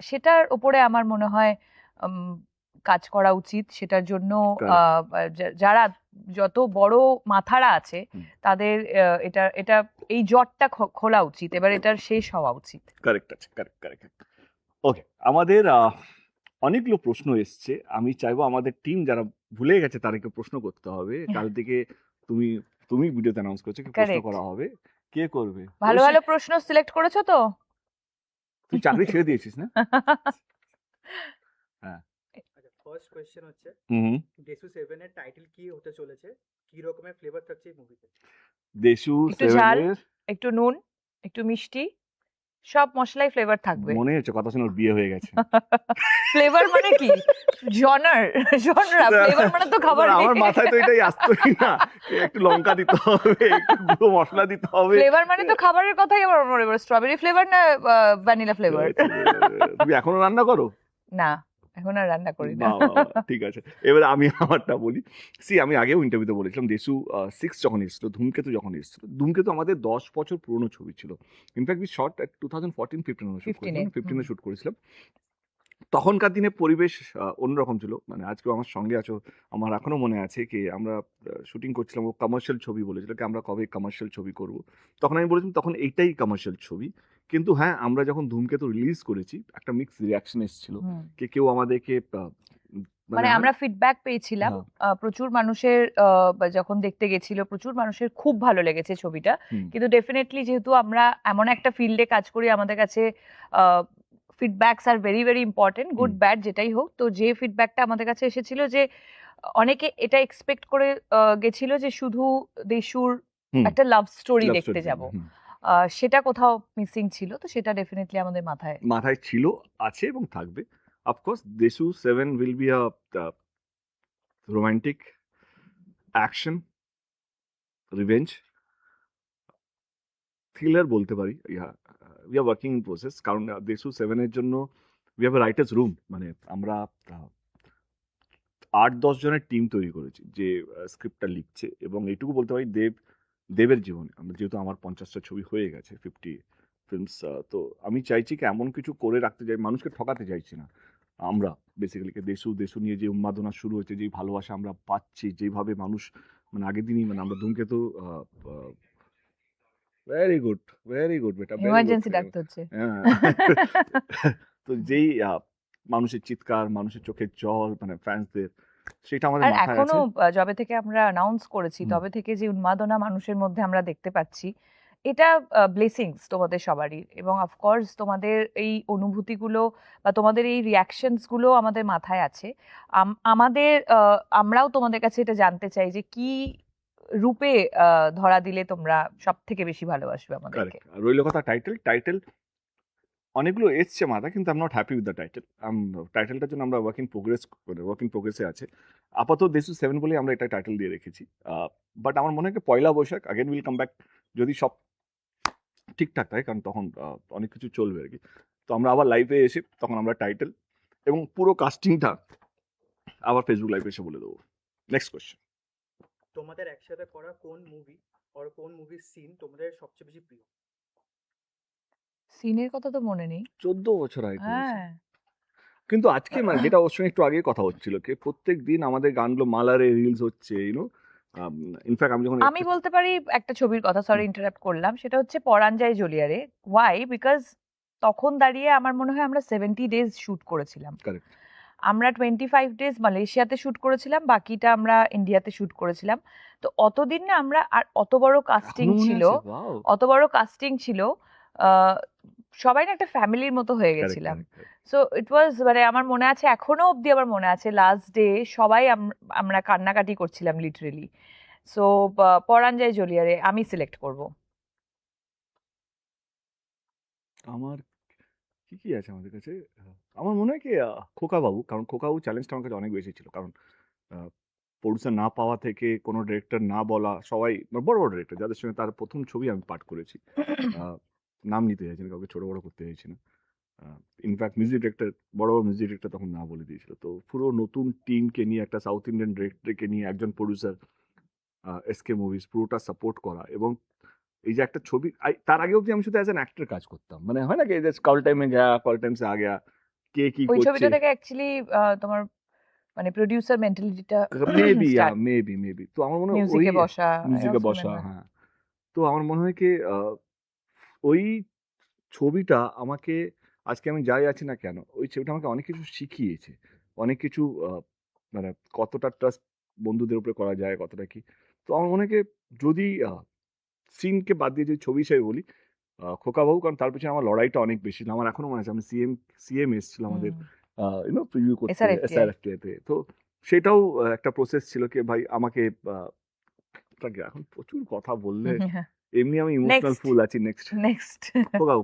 সেটার উপরে আমার মনে হয় কাজ করা উচিত। সেটার জন্য Correct. যারা যত বড় মাথারা আছে হুম। তাদের এটা এটা এই জটটা খোলা উচিত, এবার এটার শেষ হওয়া উচিত। কারেক্ট আছে, কারেক্ট কারেক্ট। ওকে, আমাদের অনেকগুলো প্রশ্ন এসছে। আমি চাইবো আমাদের টিম যারা ভুলে গেছে তাদেরকে প্রশ্ন করতে হবে। কাল থেকে তুমি তুমি ভিডিওতে অ্যানাউন্স করছো কি প্রশ্ন Correct. করা হবে, কে করবে? ভালো ঐশী, ভালো প্রশ্ন সিলেক্ট করেছো তো? তুই চাকরি ছেড়ে দিয়েছিস না? হ্যাঁ। আচ্ছা, ফার্স্ট কোয়েশ্চেন হচ্ছে হুম। ডেসু 7 এর টাইটেল কি হতে চলেছে, কি রকমের ফ্লেভার থাকছে এই মুভিতে? দেশু একটু ঝাল, 7 এর একটু নুন, একটু মিষ্টি, সব মশলাই ফ্লেভার থাকবে। মনে হচ্ছে কথা শুনে ওর বিয়ে হয়ে গেছে। ফ্লেভার মানে কি? জনরা ফ্লেভার মানে তো খাবার না, আমার মাথায় তো এটাই আসতোই না। একটু লঙ্কা দিতে হবে, একটু গুঁড়ো মশলা দিতে হবে। ফ্লেভার মানে তো খাবারের কথাই আমার মনে পড়ে। স্ট্রবেরি ফ্লেভার না ভ্যানিলা ফ্লেভার? তুমি এখনো রান্না করো? না, এখন আর রান্না করি না। বাহ, বাহ, বাহ, ঠিক আছে। এবার আমি আমারটা বলি। আমি আগেও ইন্টারভিউতে বলেছিলাম, দেশু 6 যখন এসেছিল, ধূমকেতু যখন এসেছিল, ধূমকেতু আমাদের 10 বছর পুরনো ছবি ছিল। ইনফ্যাক্ট উই শট 2014-15 শুট 15 করেছিলাম, 15 শুট করেছিলাম। তখনকার দিনে পরিবেশ অন্যরকম ছিল। মানে আজকেও আমার সঙ্গে আছো, আমার এখনো মনে আছে কি আমরা শুটিং করছিলাম, ও কমার্শিয়াল ছবি বলেছিল কি আমরা কবে কমার্শিয়াল ছবি করব। তখন আমি বলেছিলাম তখন এইটাই কমার্শিয়াল ছবি। কিন্তু হ্যাঁ, আমরা যখন ধূমকেতু রিলিজ করেছি একটা মিক্স রিয়াকশন এসেছিল। কেউ আমাদেরকে মানে আমরা ফিডব্যাক পেয়েছিলাম হ্যাঁ। প্রচুর মানুষের, যখন দেখতে গেছিল প্রচুর মানুষের খুব ভালো লেগেছে ছবিটা। হুম। কিন্তু ডেফিনেটলি যেহেতু আমরা এমন একটা ফিল্ডে কাজ করি, আমাদের কাছে feedbacks are very very important, good bad যেটাই হোক। তো যে ফিডব্যাকটা আমাদের কাছে এসেছিল যে অনেকে এটা এক্সপেক্ট করে গেছিল যে শুধু দেশুর হুম, একটা লাভ স্টোরি love দেখতে story যাব, হুম। সেটা কোথাও মিসিং ছিল। তো সেটা ডেফিনেটলি আমাদের মাথায় মাথায় ছিল, আছে এবং থাকবে। Of course Deshu 7 will be a romantic action revenge thriller বলতে পারি। We are working in process, কারণ দেশু 7 এর জন্য we have a writers room. মানে আমরা 8-10 জনের টিম তৈরি করেছি যে স্ক্রিপ্টটা লিখছে, এবং এইটুকু বলতে পারি দেবের জীবনে আমরা যেহেতু আমার 50টা ছবি হয়ে গেছে, 50 ফিল্মস, তো আমি চাইছি কি এমন কিছু করে রাখতে চাই, মানুষকে ঠকাতে চাইছি না। আমরা বেসিক্যালি দেশু নিয়ে যে উন্মাদনা শুরু হয়েছে, যেই ভালোবাসা আমরা পাচ্ছি, যেভাবে মানুষ মানে আগের দিনই মানে আমরা ধূমকেতু ভেরি গুড, ভেরি গুড বেটা, ভেরি গুড। ইমার্জেন্সি ডাকতে হচ্ছে। হ্যাঁ। তো যেই মানুষের চিৎকার, মানুষের চোখের জল, মানে ফ্যান্সদের, সেটা আমাদের আর মাথায় এখনো আছে। যবে থেকে আমরা অ্যানাউন্স করেছি হুম। তবে থেকে যে উন্মাদনা মানুষের মধ্যে আমরা দেখতে পাচ্ছি, এটা ব্লেসিংস তোমাদের সবারই। এবং অফকোর্স তোমাদের এই অনুভূতিগুলো বা তোমাদের এই রিয়াকশনস গুলো আমাদের মাথায় আছে। আমাদের আমরাও তোমাদের কাছে এটা জানতে চাই যে কি রূপে ধরা দিলে তোমরা সব থেকে বেশি ভালোবাসবে আমাদেরকে। কারেক্ট। রইল কথা টাইটেল অনেকগুলো এসছে মাথা, কিন্তু I am not happy with the title. টাইটেলটার জন্য আমরা ওয়ার্ক ইন প্রোগ্রেসে আছে। আপাতত দেশু 7 বলেই আমরা এটা টাইটেল দিয়ে রেখেছি। বাট আমার মনে হয় কি Poila Baishakh again will come back, যদি সব ঠিকঠাক থাকে, কারণ তখন অনেক কিছু চলবে আর কি। তো আমরা আবার লাইভে এসে তখন আমরা টাইটেল এবং পুরো কাস্টিংটা আবার ফেসবুক লাইভে এসে বলে দেবো। Next question. তোমাদের একসাথে করা কোন মুভি আর কোন মুভির সিন তোমাদের সবচেয়ে বেশি প্রিয়? সিনের কথা তো মনে নেই। 14 বছর আগে করেছি। হ্যাঁ, কিন্তু আজকে মানে যেটা ওর সঙ্গে একটু আগে কথা হচ্ছিল কি প্রত্যেক দিন আমাদের গানগুলো মালারে রিলস হচ্ছে, ইনফ্যাক্ট আমি যখন আমি বলতে পারি একটা ছবির কথা, সরি ইন্টারাপ্ট করলাম, সেটা হচ্ছে পরাণ যায় জ্বলিয়ারে। ওয়াই? বিকজ তখন দাঁড়িয়ে আমার মনে হয় আমরা 70 ডেজ শুট করেছিলাম। কারেক্ট, আমরা 25 ডেজ মালয়েশিয়াতে শুট করেছিলাম, বাকিটা আমরা ইন্ডিয়াতে শুট করেছিলাম। তো অতদিন না আমরা, আর অত বড় কাস্টিং ছিল, অত বড় কাস্টিং ছিল, আহ, সবাই না একটা ফ্যামিলির মতো হয়ে গেছিলাম। সো ইট ওয়াজ, মানে আমার মনে আছে, এখনো অবধি আমার মনে আছে লাস্ট ডে সবাই আমরা কান্নাকাটি করছিলাম লিটারেলি। সো পরাণ যায় জ্বলিয়ারে আমি সিলেক্ট করব। আমার কি আছে আমাদের কাছে, আমার মনে হয় কি খোকা বাবু, কারণ খোকা বাবু চ্যালেঞ্জটা আমার কাছে অনেক বেশি ছিল, কারণ প্রডিউসার না পাওয়া থেকে কোনো ডিরেক্টর না বলা, সবাই বড় বড় ডিরেক্টর যাদের সঙ্গে তার প্রথম ছবি আমি পাঠ করেছি, নাম নিতে চাইছি না, কাউকে ছোট বড় করতে চাইছি না। ইনফ্যাক্ট মিউজিক ডিরেক্টর, বড় বড় মিউজিক ডিরেক্টর তখন না বলে দিয়েছিল। তো পুরো নতুন টিমকে নিয়ে, একটা সাউথ ইন্ডিয়ান ডিরেক্টরকে নিয়ে, একজন প্রডিউসার, এসকে মুভিজ, পুরোটা সাপোর্ট করা, এবং এই যে একটা ছবি, তার আগে অবধি আমি শুধু অ্যাজ অ্যান অ্যাক্টর কাজ করতাম, মানে হয় না কি কল টাইমে গেয়া, কল টাইম সে আ গেয়া, কে কি ওই করছে, ছবিটা থেকে অ্যাকচুয়ালি তোমার মানে প্রোডিউসার মেন্টালিটিটা মেবি স্টার্ট, মেবি তো আমার মনে হয় ওই মিউজিকে বসা, I মিউজিকে also বসা, remember. হ্যাঁ। তো আমার মনে হয় কি ওই ছবিটা আমাকে, আজকে আমি যাই আছি না কেন, ওই ছবিটা আমাকে অনেক কিছু শিখিয়েছে, অনেক কিছু মানে কতটা ট্রাস্ট বন্ধুদের উপরে করা যায়, কতটা কি। তো আমার মনে হয় কি, যদি সিনকে বাদ দিয়ে যদি ছবি হিসেবে বলি, খোকাবাবু, কারণ তার পিছনে আমার লড়াইটা অনেক বেশি ছিল। আমার এখনো মনে আছে, আমি সিএম এসেছিল আমাদের প্রিভিউ করতে SRFTI এসআরএফটিআই তে। তো সেটাও একটা প্রসেস ছিল কি ভাই আমাকে এখন প্রচুর কথা বললে এমনি আমি ইমোশনাল নেক্সট ফুল আছি। নেক্সট নেক্সট খোকাবু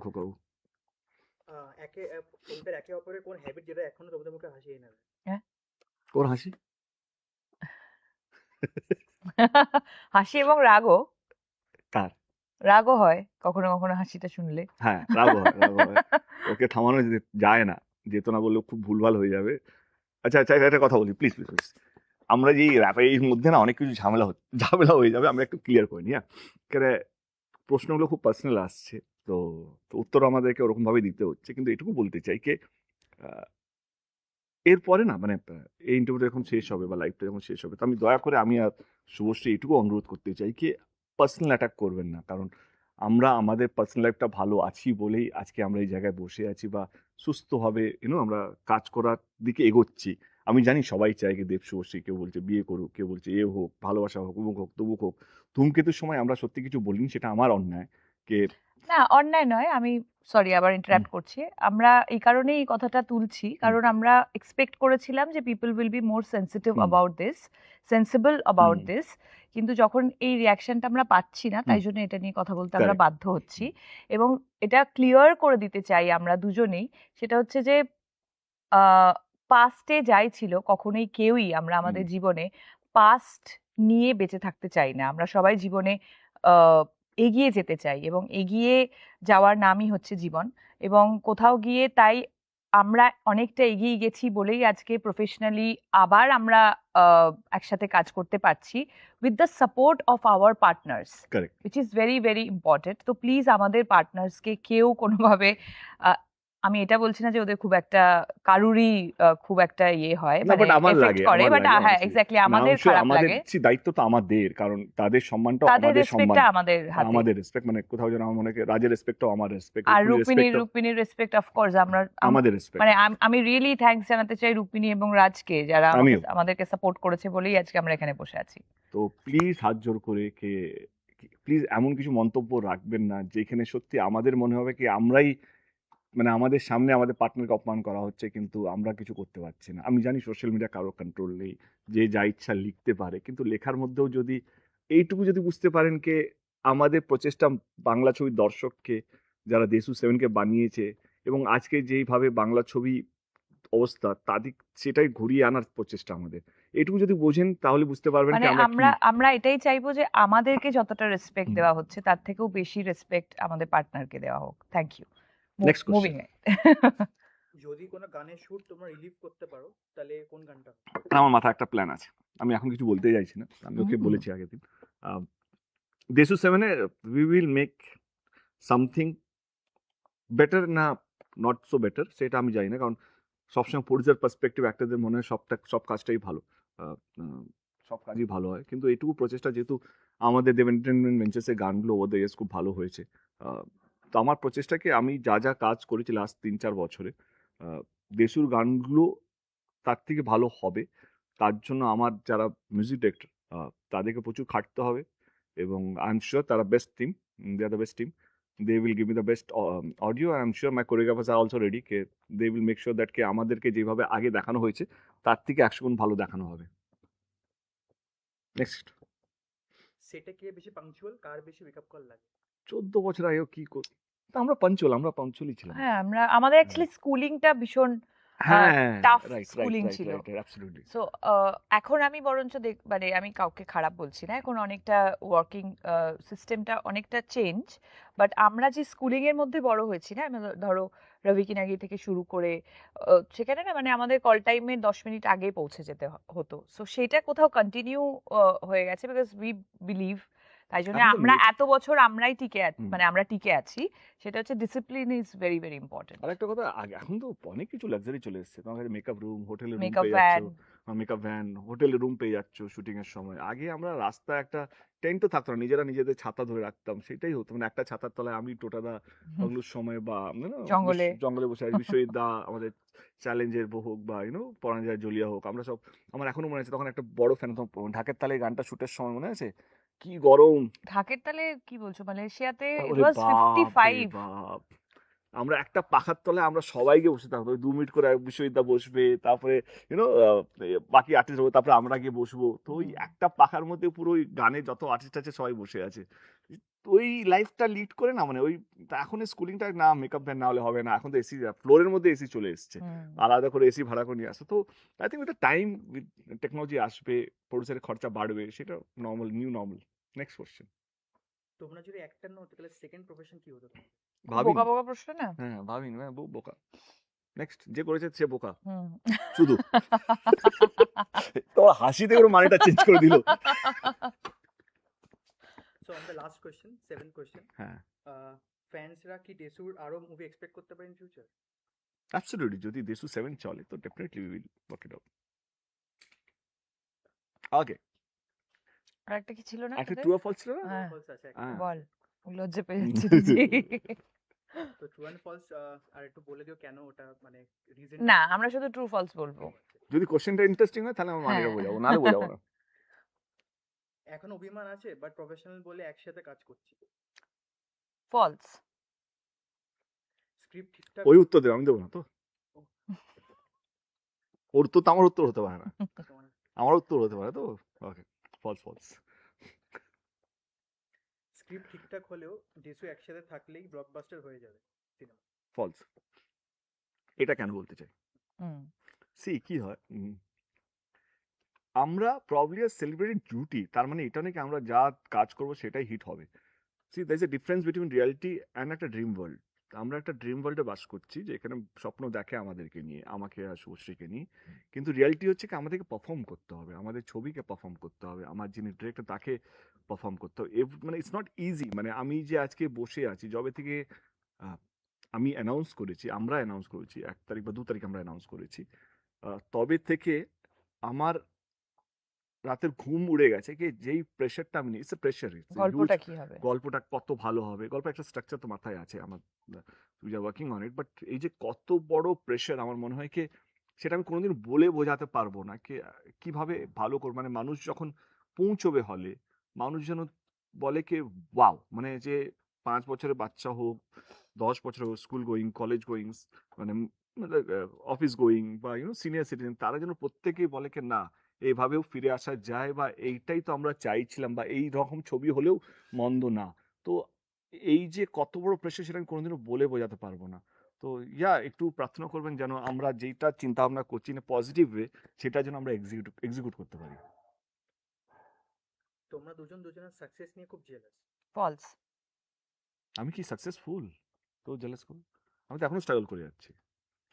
তোমাদের একে অপরের কোন হ্যাবিট যেটা এখনো তোমাদের মুখে হাসি এনে দেয়? ওর হাসি হাসি এবং রাগও, কার? রাগও হয় কখনো কখনো হাসিটা শুনলে। হ্যাঁ, রাগ হয়। ওকে থামানো যায় না, যেত না বললে খুব ভুলভাল হয়ে যাবে। আচ্ছা একটা কথা বলি, প্লিজ। আমরা যে র্যাপের এর মধ্যে না অনেক কিছু ঝামেলা হয়ে যাবে, আমরা একটু ক্লিয়ার করে নিই। কেন প্রশ্নগুলো খুব পার্সোনাল আসছে, তো উত্তর আমাদেরকে ওরকম ভাবে দিতে হচ্ছে, কিন্তু এটুকু বলতে চাই কি, এরপরে না, মানে এই ইন্টারভিউটা যখন শেষ হবে বা লাইভটা যখন শেষ হবে, তো আমি দয়া করে, আমি আর শুভশ্রী এটুকু অনুরোধ করতে চাই কি, পার্সোনাল অ্যাটাক করবেন না। কারণ আমরা আমাদের পার্সোনাল লাইফটা ভালো আছি বলেই আজকে আমরা এই জায়গায় বসে আছি, বা সুস্থভাবে আমরা কাজ করার দিকে এগোচ্ছি। আমি জানি সবাই চায় কি দেব শুভশ্রী, কেউ বলছে বিয়ে করুক, কেউ বলছে এ হোক, ভালোবাসা হোক, অমুক হোক, তবুক হোক। ধূমকেতুর সময় আমরা সত্যি কিছু বলিনি, সেটা আমার অন্যায়। কে না, অন্যায় নয়, আমি সরি আবার ইন্টারাপ্ট করছি। আমরা এই কারণেই এই কথাটা তুলছি, কারণ আমরা এক্সপেক্ট করেছিলাম যে people will be more sensitive about this, sensible about this, কিন্তু যখন এই রিয়াকশনটা আমরা পাচ্ছি না, তাই জন্য এটা নিয়ে কথা বলতে আমরা Correct. বাধ্য হচ্ছি। এবং এটা ক্লিয়ার করে দিতে চাই আমরা দুজনেই, সেটা হচ্ছে যে পাস্টে যাই ছিল, কখনোই কেউই আমরা আমাদের জীবনে পাস্ট নিয়ে বেঁচে থাকতে চাই না। আমরা সবাই জীবনে এগিয়ে যেতে চাই, এবং এগিয়ে যাওয়ার নামই হচ্ছে জীবন। এবং কোথাও গিয়ে তাই আমরা অনেকটা এগিয়ে গেছি বলেই আজকে প্রফেশনালি আবার আমরা একসাথে কাজ করতে পারছি, with the support of our partners, correct. Which is very very important. তো প্লিজ আমাদের পার্টনার্সকে কেউ কোনোভাবে, আমি এটা বলছি না যে ওদের খুব একটা কারুরই খুব একটা ইয়ে হয়, না, মানে বাট আমার এফেক্ট লাগে, করে, বাট হ্যাঁ honestly. এক্স্যাক্টলি না, আমাদের I'm sure খারাপ আমাদের লাগে। দায়িত্ব তো আমাদের, কারণ তাদের সম্মানটা তাদের আমাদের সম্মান, রেসপেক্টটা আমাদের হাতে। আমাদের রেসপেক্ট, মানে কোথাও যেন আমার মনে হয় রাজের রেসপেক্টও আমার রেসপেক্ট, আর রূপিনীর রেসপেক্ট অফকোর্স আমরা আমাদের রেসপেক্ট। মানে আমি রিয়েলি থ্যাঙ্কস জানাতে চাই রূপিনী এবং রাজকে, যারা আমিও। আমাদেরকে সাপোর্ট করেছে বলেই আজকে আমরা এখানে বসে আছি। তো প্লিজ হাত জোর করে প্লিজ এমন কিছু মন্তব্য রাখবেন না যেখানে সত্যি আমাদের মনে হবে কি আমরাই, মানে আমাদের সামনে আমাদের পার্টনারকে অপমান করা হচ্ছে, কিন্তু আমরা কিছু করতে পারছি না। আমি জানি সোশ্যাল মিডিয়া কারো কন্ট্রোল নেই, যে যা ইচ্ছা লিখতে পারে, কিন্তু লেখার মধ্যেও যদি এইটুকু যদি বুঝতে পারেন কে আমাদের প্রচেষ্টা বাংলা ছবির দর্শককে, যারা দেশু সেভেনকে বানিয়েছে, এবং আজকে যেইভাবে বাংলা ছবি অবস্থা, তাদের সেটাই ঘুরিয়ে আনার প্রচেষ্টা আমাদের, এটুকু যদি বোঝেন তাহলে বুঝতে পারবেন মানে কি আমরা আমরা এটাই চাইবো যে আমাদেরকে যতটা রেসপেক্ট হুম। দেওয়া হচ্ছে তার থেকেও বেশি রেসপেক্ট আমাদের পার্টনারকে দেওয়া হোক। Thank you. Next question. Moving যদি কোনো গানের শুট তোমরা রিলিভ করতে পারো তাহলে কোন গানটা? আমার মাথায় একটা প্ল্যান আছে, আমি এখন কিছু বলতে চাইছি না, আমি ওকে বলেছি আগের দিন। দেশু সেভেনে we will make something better, না নট সো বেটার সেটা আমি জানি না, কারণ সবসময় প্রডিউসার পার্সপেক্টিভ অ্যাক্টরদের মনে হয় সব কাজটাই ভালো, সব কাজই ভালো হয়, কিন্তু এইটুকু প্রচেষ্টা, যেহেতু আমাদের দেব এন্টারটেনমেন্ট ভেঞ্চার্সের গানগুলো ওভার দ্য ইয়ার্স খুব ভালো হয়েছে, তো আমার প্রচেষ্টাকে আমি যা কাজ করেছি লাস্ট 3-4 বছরে, দেশুর গানগুলো তার থেকে ভালো হবে, তার জন্য আমার যারা মিউজিক ডিরেক্টর তাদেরকে প্রচুর খাটতে হবে, এবং আই এম শিওর তারা best team, they are the best team, they will give me the best audio, I am sure my choreographers are also ready, কে they will make sure that কে আমাদেরকে যেভাবে আগে দেখানো হয়েছে তার থেকে 100 গুণ ভালো দেখানো হবে। নেক্সট। সেটা কে বেশি পাংচুয়াল, কার বেশি মেকআপ কল লাগে? 14 বছর আগেও কি করি, আমরা পাঞ্চুয়ালই ছিলাম। হ্যাঁ, আমাদের অ্যাকচুয়ালি স্কুলিংটা ভীষণ হ্যাঁ tough রাইট schooling রাইট ছিল। রাইট অ্যাবসলিউটলি সো এখন আমি বরঞ্চ মানে আমি কাউকে খারাপ বলছি না, এখন অনেকটা ওয়ার্কিং সিস্টেমটা অনেকটা চেঞ্জ, বাট আমরা যে স্কুলিং এর মধ্যে বড় হয়েছি না, ধরো রবি কিনাগি থেকে শুরু করে সেখানে না মানে আমাদের কল টাইমের 10 মিনিট আগে পৌঁছে যেতে হতো, সো সেটা কোথাও কন্টিনিউ হয়ে গেছে বিকজ উই বিলিভ, তাই জন্য এখন তো আমরা এত বছর আমরাই হুম। মানে আমরা টিকে আছি, সেটা হচ্ছে discipline is very very important. আর একটা কথা এখন তো অনেক কিছু লাক্সারি চলে এসেছে, তোমার কাছে মেকআপ রুম, হোটেলে রুম মেকআপ পেয়ে ভ্যান, যাচ্ছ, মেকআপ ভ্যান, হোটেলে রুম পেয়ে যাচ্ছ শুটিং এর সময়। আগে আমরা রাস্তায় একটা টেন্টও থাকতো না, নিজেরা নিজেদের ছাতা ধরে রাখতাম, সেটাই হতো, মানে একটা ছাতার তলায় আমি টোটাদা বাংলোর সময় বা জঙ্গলে জঙ্গলে বসে আছি, বিশ্বজিৎ দা আমাদের চ্যালেঞ্জের হোক বা পরাঞ্জয় জলিয়া হোক, আমরা সব, আমার এখনো মনে আছে তখন একটা বড় ফ্যান, ঢাকের তালে গানটা শুটের সময় মনে আছে কি গরম। ঢাকের তালে কি বলছো, মালয়েশিয়াতে ইট ওরে ওয়াজ বাপ রে 55। বাপ, আমরা একটা পাখার তলায় আমরা সবাইকে বসে থাকবো, 2 মিনিট করে বিশ্বজিৎদা বসবে, তারপরে বাকি আর্টিস্ট হবে, তারপরে আমরা গিয়ে বসবো, তো ওই একটা পাখার মধ্যে পুরো ওই গানে যত আর্টিস্ট আছে সবাই বসে আছে, তো ওই লাইফটা লিড করে না, মানে ওই তা এখন স্কুলিংটা না মেকআপ ভ্যান না হলে হবে না, এখন তো এসি ফ্লোরের মধ্যে এসি চলে এসছে, আলাদা করে এসি ভাড়া করে নিয়ে আসে, তো I think with time with technology আসবে, প্রডিউসারের খরচা বাড়বে, সেটা normal, new normal. Next question. তোমরা যদি অ্যাক্টর না হতে তাহলে সেকেন্ড প্রফেশন কি হতো তোমার? ভাবিনি, বোকা বোকা প্রশ্ন না। হ্যাঁ ভাবিনি, হ্যাঁ বোকা, নেক্সট যে করেছে সে বোকা হুম। শুধু। তো হাসিতে ওর মানেটা চেঞ্জ করে দিল। So on the last question, 7th question, হ্যাঁ ফ্যান্সরা কি দেসুর আরো মুভি এক্সপেক্ট করতে পারে ইন ফিউচার? অ্যাবসলিউটলি, যদি দেশু 7 চলে তো definitely we will work it out. Okay, আর একটা কি ছিল না একটা তোদের? ট্রু অর ফলস ছিল না? হ্যাঁ, ফলস আছে একটা। হ্যাঁ। বল, লজ্জা পেয়ে যাচ্ছি বুঝি। তো ট্রু অ্যান্ড ফলস আর একটু বলে দিও কেন ওটা, মানে রিজন। না, আমরা শুধু ট্রু ফলস বলবো। যদি কোশ্চেনটা ইন্টারেস্টিং হয় তাহলে আমার মানেটা হ্যাঁ। বোঝাবো, নাহলে বোঝাবো না। এখন অভিমান আছে বাট প্রফেশনাল বলে একসাথে কাজ করছি। ফলস। স্ক্রিপ্ট ঠিকঠাক ওই উত্তর দেবো, আমি দেবো না তো, ওর তো আমার উত্তর হতে পারে না, তোমার আমার উত্তর হতে পারে তো। ওকে, ফলস ফলস। স্ক্রিপ্ট ঠিকঠাক হলেও দেসু একসাথে থাকলেই ব্লকবাস্টার হয়ে যাবে সিনেমা। ফলস। এটা কেন বলতে চাই, হুম। সি কি হয়, আমরা প্রবলি সেলিব্রেটেড ডিউটি, তার মানে এটা নাকি আমরা যা কাজ করবো সেটাই হিট হবে। See there is a difference between reality and একটা ড্রিম ওয়ার্ল্ড। আমরা একটা ড্রিম ওয়ার্ল্ডে বাস করছি, যে এখানে স্বপ্ন দেখে আমাদেরকে নিয়ে, আমাকে আর শুভশ্রীকে নিয়ে, কিন্তু রিয়ালিটি হচ্ছে কি আমাদেরকে পারফর্ম করতে হবে, আমাদের ছবিকে পারফর্ম করতে হবে, আমার যিনি ডিরেক্টর তাকে পারফর্ম করতে হবে, মানে ইটস নট ইজি। মানে আমি যে আজকে বসে আছি, যবে থেকে আমি অ্যানাউন্স করেছি, আমরা অ্যানাউন্স করেছি 1 তারিখ বা 2 তারিখ আমরা অ্যানাউন্স করেছি, তবে থেকে আমার রাতের ঘুম উড়ে গেছে, কি যেই প্রেশারটা আমি নিই, ইটস এ প্রেশার, গল্পটা কি হবে? গল্পটা কত ভালো হবে, গল্প একটা স্ট্রাকচার তো মাথায় আছে আমার, we are working on it, but এই যে কত বড় প্রেশার, আমার মনে হয় কি সেটা আমি কোনোদিন বলে বোঝাতে পারবো না, কি কিভাবে ভালো করবো, মানে মানুষ যখন পৌঁছবে হলে, মানুষ যেন বলে কি ওয়াও, মানে যে 5 বছরের বাচ্চা হোক, 10 বছর হোক, স্কুল গোয়িং, কলেজ গোয়িং, মানে অফিস গোয়িং বা সিনিয়র সিটিজেন, তারা যেন প্রত্যেকেই বলে কি না এইভাবেও ফিরে আসা যায়, বা এইটাই তো আমরা চাইছিলাম, বা এই রকম ছবি হলেও মন্দ না। তো এই যে কত বড় প্রেশার, সেটা আমি কোনোদিনও বলে বোঝাতে পারবো না। তো একটু প্রার্থনা করবেন যেন আমরা যেটা চিন্তা ভাবনা করছি না পজিটিভ ওয়ে, সেটা যেন আমরা এক্সিকিউট করতে পারি। তোমরা দুজন দুজনের সাকসেস নিয়ে খুব জেলাস। ফলস। আমি কি সাকসেসফুল তো জেলাস করব? আমি তো এখনো স্ট্রাগল করে যাচ্ছি,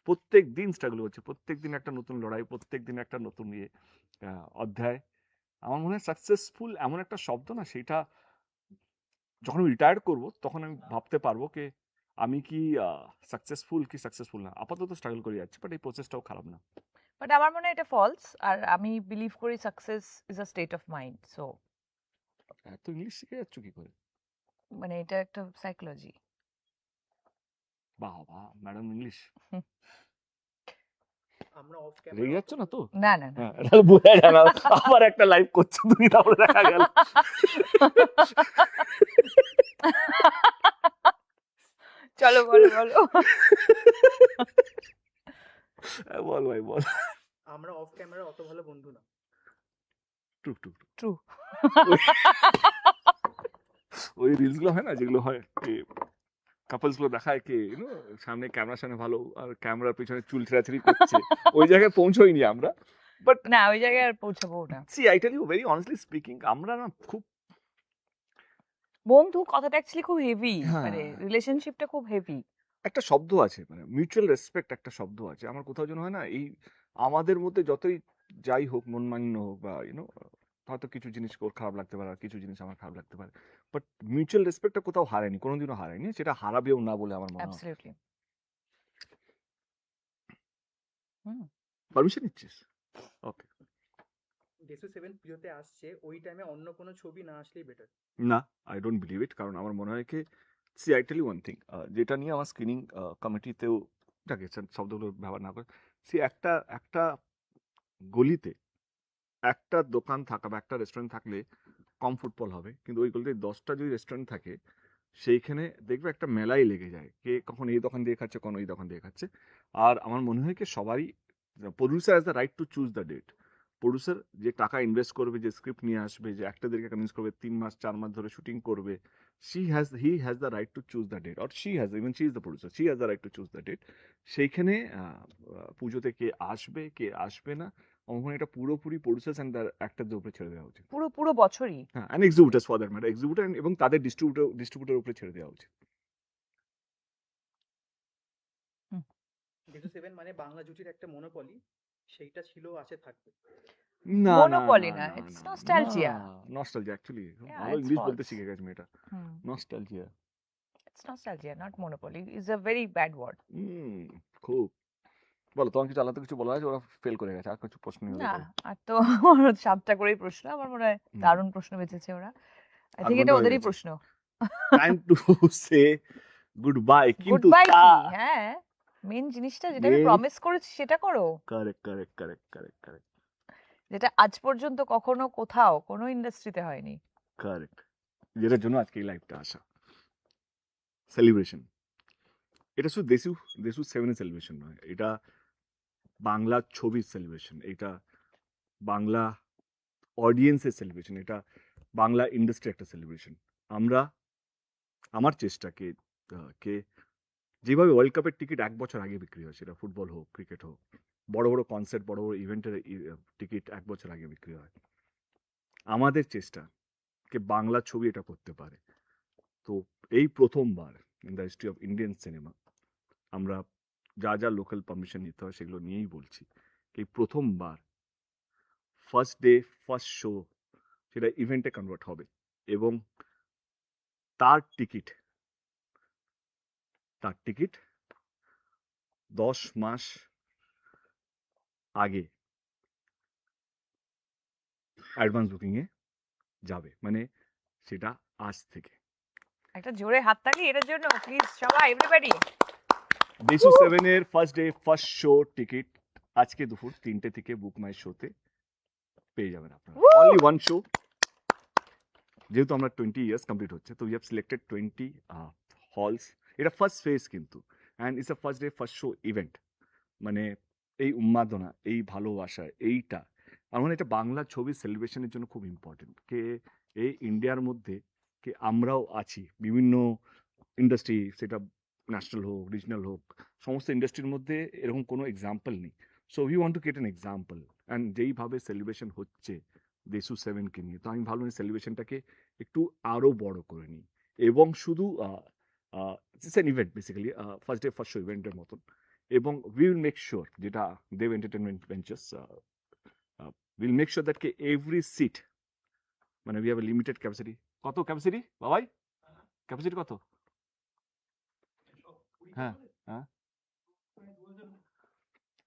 প্রত্যেক দিন স্ট্রাগল করছি, প্রত্যেক দিন একটা নতুন লড়াই, প্রত্যেক দিন একটা নতুন অধ্যায়। আমার মনে হয় সাকসেসফুল এমন একটা শব্দ না, সেটা যখন আমি রিটায়ার করবো তখন আমি ভাবতে পারবো কি আমি কি সাকসেসফুল না, আপাতত স্ট্রাগল করে যাচ্ছি, বাট এই প্রসেসটাও খারাপ না। বাট আমার মনে হয় এটা ফলস, আর আমি বিলিভ করি success is a state of mind, so এত ইংলিশ শিখে যাচ্ছ কি করে? মানে এটা একটা সাইকোলজি। বাহ বাহ ম্যাডাম ইংলিশ। আমরা অফ রেগে ক্যামেরা যাচ্ছ না তো? না না না। হ্যাঁ, এটা বোঝা যায় না, আবার একটা লাইভ করছো তুমি, তারপরে দেখা গেল। চলো বলো বলো। বল ভাই বল। আমরা অফ ক্যামেরা অত ভালো বন্ধু না। True true true. ওই রিলস গুলো হয় না, যেগুলো হয় কাপলস গুলো দেখায় কি ইউনো সামনে ক্যামেরার সামনে ভালো আর ক্যামেরার পিছনে চুল ছেঁড়াছেড়ি করছে ওই জায়গায় পৌঁছইনি আমরা বাট না ওই জায়গায় আর পৌঁছাবো না। See I tell you very honestly speaking আমরা না খুব বন্ধু কথাটা অ্যাকচুয়ালি খুব হেভি, হ্যাঁ। মানে রিলেশনশিপটা খুব হেভি। একটা শব্দ আছে মানে মিউচুয়াল রেসপেক্ট একটা শব্দ আছে আমার কোথাও যেন হয় না এই আমাদের মধ্যে যতই যাই হোক মনমান্য হোক বা ইউনো হয়তো কিছু জিনিস ওর খারাপ লাগতে পারে আর কিছু জিনিস আমার খারাপ লাগতে পারে বাট মিউচুয়াল রেসপেক্টটা কোথাও হারায়নি কোনোদিনও হারায়নি সেটা হারাবেও না বলে আমার মনে হয় অ্যাবসলিউটলি। হুম। পারমিশন নিচ্ছিস ওকে দেশু 7 প্রিয়তে আসছে, ওই টাইমে অন্য কোনো ছবি না আসলেই বেটার। না আই ডোন্ট বিলিভ ইট কারণ আমার মনে হয় কি see I tell you one thing যেটা নিয়ে আমার স্ক্রিনিং কমিটিতেও যাকে শব্দগুলো ব্যবহার না করে সি একটা একটা গলিতে একটা দোকান থাকা বা একটা রেস্টুরেন্ট থাকলে কম ফুটফল হবে কিন্তু ওই গলিতে 10টা যদি রেস্টুরেন্ট থাকে সেইখানে দেখবে একটা মেলাই লেগে যায় কে কখন এই দোকান দিয়ে খাচ্ছে কখন ওই দোকান দিয়ে খাচ্ছে আর আমার মনে হয় কি সবারই producer has the right to choose the date producer যে টাকা ইনভেস্ট করবে যে স্ক্রিপ্ট নিয়ে আসবে যে অ্যাক্টরদেরকে কনভিন্স করবে 3 মাস 4 মাস ধরে শুটিং করবে he has the right to choose the date or she is the producer she has the right to choose the date সেইখানে পুজোতে কে আসবে না আমার মনে হয় এটা পুরোপুরি প্রডিউসার্স অ্যান্ড অ্যাক্টরদের উপরে ছেড়ে দেওয়া উচিত পুরো পুরো বছরই। হ্যাঁ অ্যান্ড এক্সিবিউটার্স ফর দ্যাট ম্যাটার এক্সিবিউটার এবং তাদের ডিস্ট্রিবিউটার উপরে ছেড়ে দেওয়া উচিত দেশু 7 মানে বাংলা জুটির একটা মনোপলি, সেইটা ছিল, আছে, থাকবে। না Monopoly না, it's nostalgia. Nostalgia actually Yeah, ভালো it's ইংলিশ বলতে false. শিখে গেছে মেয়েটা হুম। Nostalgia It's nostalgia, not monopoly. It's a very bad word. খুব বলো তোমার কিছু আলাদা কিছু বলা আছে ওরা ফেল করে গেছে আর কিছু প্রশ্ন নেই না, ওদের করে। আর তো 7টা করেই প্রশ্ন। আমার মনে হয় হুম। দারুণ প্রশ্ন বেঁচেছে ওরা। I আধ think ঘন্টা এটা হয়ে ওদেরই গেছে। প্রশ্ন। Time to say good bye good কিন্তু বাই কি? হ্যাঁ, মেন জিনিসটা যেটা আমি Main- প্রমিস করেছি সেটা করো। কারেক্ট যেটা আজ পর্যন্ত কখনো কোথাও কোনো ইন্ডাস্ট্রিতে হয়নি। কারেক্ট যেটার জন্য আজকে এই লাইভটা আসা সেলিব্রেশন এটা শুধু দেশু 7 সেলিব্রেশন নয় এটা বাংলা ছবির সেলিব্রেশন এটা বাংলা অডিয়েন্সের সেলিব্রেশন এটা বাংলা ইন্ডাস্ট্রি একটা সেলিব্রেশন আমরা আমার চেষ্টা কে যেভাবে ওয়ার্ল্ড কাপের টিকিট 1 বছর আগে বিক্রি হয় সেটা ফুটবল হোক ক্রিকেট হোক বড় বড় কনসার্ট বড় বড় ইভেন্টের টিকিট 1 বছর আগে বিক্রি হয় আমাদের চেষ্টা কে বাংলা ছবি এটা করতে পারে তো এই প্রথমবার in the history of Indian cinema আমরা যা লোকাল পারমিশন নিতে হয় সেগুলো নিয়েই বলছি এই প্রথমবার ফার্স্ট ডে ফার্স্ট শো সেটা ইভেন্টে কনভার্ট হবে এবং তার টিকিট 10 মাস আগে অ্যাডভান্স বুকিংয়ে যাবে মানে সেটা আজ থেকে একটা জোরে হাততালি এটার জন্য প্লিজ সবাই এভরিবডি। দেশু 7 এর first day first show ticket আজকে দুপুর 3টে থেকে বুক মাই শোতে পেয়ে যাবেন আপনারা Woo! অনলি ওয়ান শো যেহেতু আমরা 20 ইয়ার্স কমপ্লিট হচ্ছে তো উই হ্যাভ সিলেক্টেড 20 হলস এটা ফার্স্ট ফেজ কিন্তু and it's a first day first show event মানে এই উন্মাদনা এই ভালোবাসা এইটা আমার মনে হয় এটা বাংলা ছবির সেলিব্রেশনের জন্য খুব ইম্পর্টেন্ট কে এই ইন্ডিয়ার মধ্যে কে আমরাও আছি বিভিন্ন ইন্ডাস্ট্রি সেটা ন্যাশনাল হোক রিজনাল হোক সমস্ত ইন্ডাস্ট্রির মধ্যে এরকম কোনো এক্সাম্পল নেই so we want to get an example and যেইভাবে সেলিব্রেশন হচ্ছে দেশু 7কে নিয়ে তো আমি ভাবলাম এই সেলিব্রেশনটাকে একটু আরও বড় করে নিই এবং শুধু it's an event basically first day first show ইভেন্টের মতন এবং উই উইল মেক শিওর যেটা Dev entertainment ventures will make sure that কে এভরি সিট মানে we have a limited capacity কত ক্যাপাসিটি বাবাই ক্যাপাসিটি কত হ্যাঁ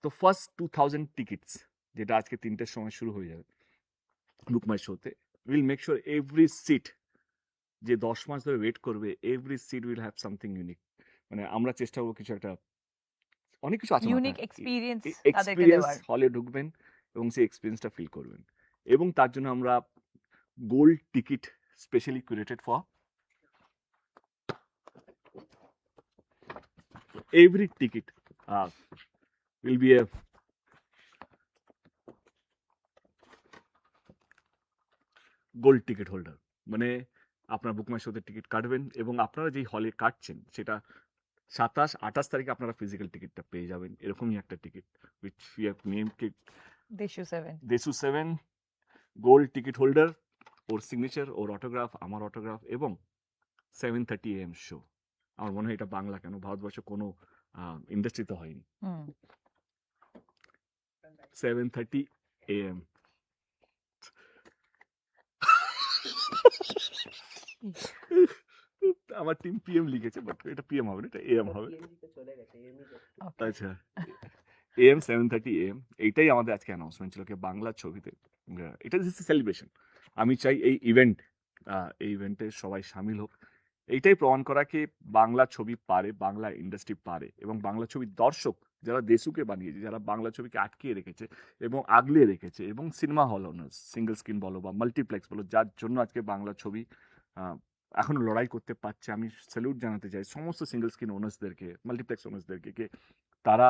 তো ফার্স্ট 2000 টিকিটস যেটা আজকে 3টের সময় শুরু হয়ে যাবে বুক মাই শোতে will make sure every seat যে 10 মাস ধরে ওয়েট করবে every seat will have something unique মানে আমরা চেষ্টা করবো কিছু একটা অনেক কিছু আছে ইউনিক এক্সপিরিয়েন্স তাদেরকে এক্সপিরিয়েন্স দেওয়ার। হলে ঢুকবেন এবং সেই এক্সপিরিয়েন্সটা ফিল করবেন এবং তার জন্য আমরা gold ticket specially curated for every ticket will be a gold ticket holder মানে আপনার বুক মাই শোতে টিকিট কাটবেন এবং আপনারা যেই হলে কাটছেন সেটা 27-28 তারিখে আপনারা ফিজিক্যাল টিকিটটা পেয়ে যাবেন। এরকমই একটা ticket which we have named Deshu 7। Deshu 7 gold ticket holder, ওর সিগনেচার, ওর অটোগ্রাফ, আমার অটোগ্রাফ এবং 7:30 AM শো। আমার মনে হয় এটা বাংলা কেন, ভারতবর্ষে কোনো ইন্ডাস্ট্রিতে হয়নি। 7:30 AM আমার টিম PM লিখেছে, বাট এটা PM হবে না, এটা AM হবে। আচ্ছা, AM 7:30 AM এইটাই আমাদের আজকে অ্যানাউন্সমেন্ট ছিল কি বাংলা ছবিতে এটা ইজ সেলিব্রেশন। আমি চাই এই ইভেন্টে সবাই সামিল হোক। এইটাই প্রমাণ করা কি বাংলা ছবি পারে, বাংলা ইন্ডাস্ট্রি পারে এবং বাংলা ছবির দর্শক যারা দেশুকে বানিয়েছে, যারা বাংলা ছবিকে আটকিয়ে রেখেছে এবং আগলে রেখেছে এবং cinema hall owners, single screen বলো বা মাল্টিপ্লেক্স বলো, যার জন্য আজকে বাংলা ছবি এখনো লড়াই করতে পারছে। আমি স্যালুট জানাতে চাই সমস্ত সিঙ্গেল স্ক্রিন ওনার্সদেরকে, মাল্টিপ্লেক্স ওনার্সদেরকে, কে তারা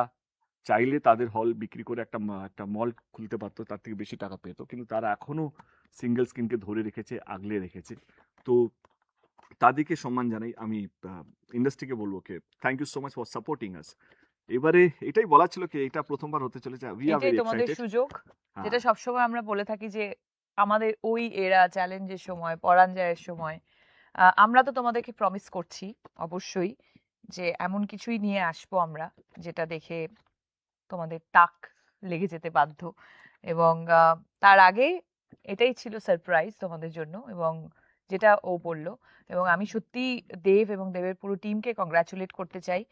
চাইলে তাদের হল বিক্রি করে একটা মল খুলতে পারতো, তার থেকে বেশি টাকা পেতো, কিন্তু তারা এখনো সিঙ্গেল স্ক্রিনকে ধরে রেখেছে, আগলে রেখেছে। তো তাদেরকে সম্মান জানাই। আমি ইন্ডাস্ট্রিকে বলবো কে thank you so much for supporting us. এবারে এটাই বলা ছিল কি এটা প্রথমবার হতে চলেছে, উই আর এটাই ভেরি তোমাদের এক্সাইটেড। সুযোগ, যেটা সবসময় আমরা বলে থাকি যে আমাদের ওই এরা চ্যালেঞ্জের সময়, পরাঞ্জয়ের সময় আমরা তো তোমাদেরকে প্রমিস করছি অবশ্যই যে এমন কিছুই নিয়ে আসবো আমরা যেটা দেখে তোমাদের টাক লেগে যেতে বাধ্য। এবং তার আগে এটাই ছিল সারপ্রাইজ তোমাদের জন্য, এবং যেটা ও বললো, এবং আমি সত্যি দেব এবং দেবের পুরো টিমকে কংগ্রাচুলেট করতে চাই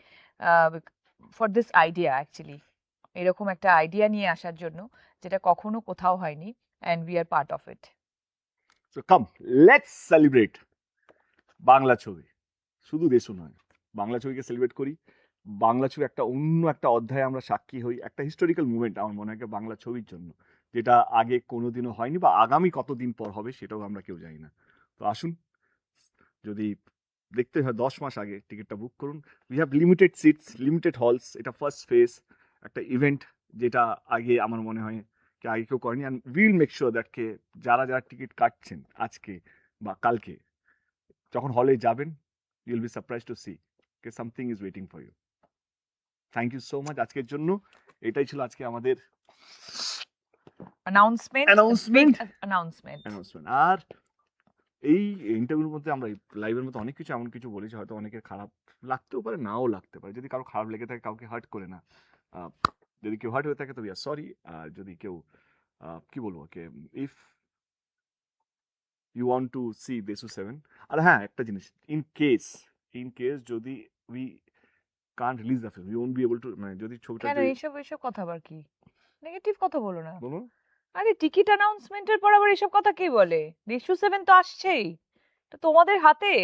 ফর দিস আইডিয়া। অ্যাকচুয়ালি এরকম একটা আইডিয়া নিয়ে আসার জন্য যেটা কখনো কোথাও হয়নি, and we are part of it. So come let's celebrate Bangla ছবি, শুধু দেশু নয়, বাংলা ছবিকে সেলিব্রেট করি। বাংলা ছবি একটা অন্য একটা অধ্যায়ে আমরা সাক্ষী হই, একটা হিস্টোরিক্যাল মুভমেন্ট আমার মনে হয় বাংলা ছবির জন্য, যেটা আগে কোনোদিনও হয়নি বা আগামী কতদিন পর হবে সেটাও আমরা কেউ জানি না। তো আসুন, যদি দেখতে হয় 10 মাস আগে টিকিটটা বুক করুন। We have limited seats, limited halls, এটা ফার্স্ট ফেজ একটা ইভেন্ট, যেটা আগে আমার মনে হয় কি আগে কেউ করেনি। And will make sure that কে যারা যারা টিকিট কাটছেন আজকে বা কালকে যখন হলে যাবেন, you will be surprise to see কে something is waiting for you. Thank you so much আজকের জন্য। এটাই ছিল আজকে আমাদের অ্যানাউন্সমেন্ট। আর এই ইন্টারভিউর মধ্যে আমরা লাইভের মধ্যে অনেক কিছু এমন কিছু বলেছি, হয়তো অনেকের খারাপ লাগতেও পারে, নাও লাগতে পারে। যদি কারো খারাপ লেগে থাকে, কাউকে হার্ট করে না। যদি কেউ হার্ট হয়ে থাকে তো সরি। আর যদি কেউ কি বলবো কে if you want to see Deshu 7, আর হ্যাঁ একটা জিনিস, ইন কেস যদি we can't release the film, we won't be able to, মানে যদি ছবিটা কেন এইসব কথা আবার কি নেগেটিভ কথা বলো না। বলুন, আরে টিকিট অ্যানাউন্সমেন্টের পর আবার এসব কথা কে বলে? দেশু 7 তো আসছেই, তো তোমাদের হাতে।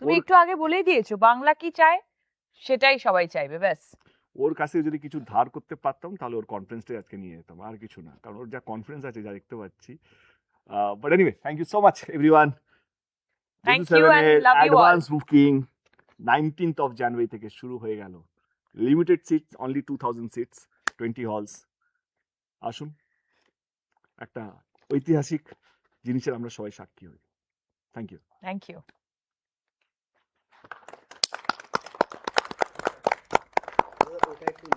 তুমি একটু আগে বলেই দিয়েছো বাংলা কি চায়, সেটাই সবাই চাইবে, ব্যাস। ওর কাছে যদি কিছু ধার করতে পারতাম তাহলে ওর কনফিডেন্সটাই আজকে নিয়ে যেতাম, আর কিছু না, কারণ ওর যা কনফিডেন্স আছে যা দেখতে পাচ্ছি। But anyway, thank you so much everyone. Thank you and love you all. Advance booking 19th of January থেকে শুরু হয়ে গেল। Limited seats, only 2000 seats, 20 halls. আসুন, একটা ঐতিহাসিক জিনিসের আমরা সবাই সাক্ষী হই। Thank you. Thank you. ওটা একটু